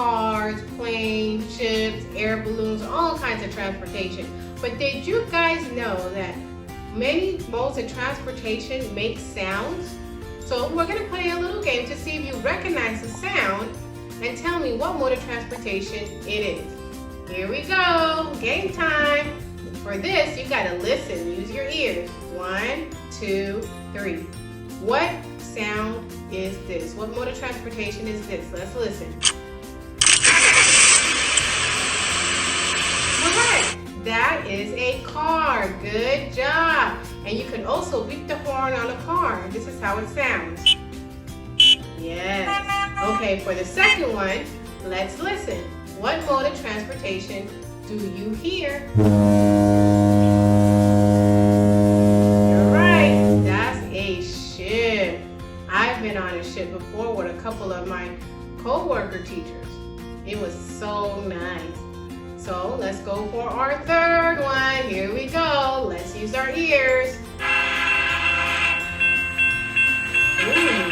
cars, planes, ships, air balloons, all kinds of transportation. But did you guys know that many modes of transportation make sounds? So we're going to play a little game to see if you recognize the sound and tell me what mode of transportation it is. Here we go, game time. For this, you got to listen, use your ears. 1, 2, 3. What sound is this? What mode of transportation is this? Let's listen. Correct. That is a car. Good job. And you can also beep the horn on a car. This is how it sounds. Yes. Okay, for the second one, let's listen. What mode of transportation do you hear? You're right. That's a ship. I've been on a ship before with a couple of my co-worker teachers. It was so nice. So let's go for our third one. Here we go. Let's use our ears. Ooh.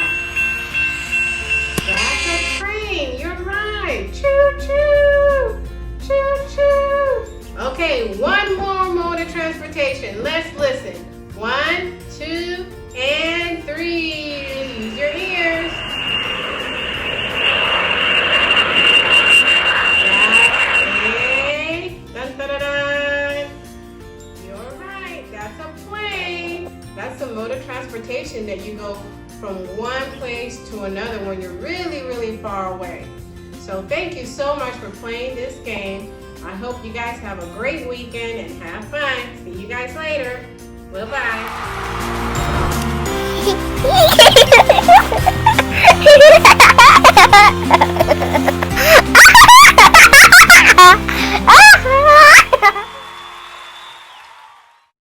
That's a train. You're right. Choo-choo. Choo-choo. Okay, one more mode of transportation. Let's listen. 1, 2, and 3. Use your ears. That's a mode of transportation that you go from one place to another when you're really, really far away. So thank you so much for playing this game. I hope you guys have a great weekend and have fun. See you guys later. Bye-bye.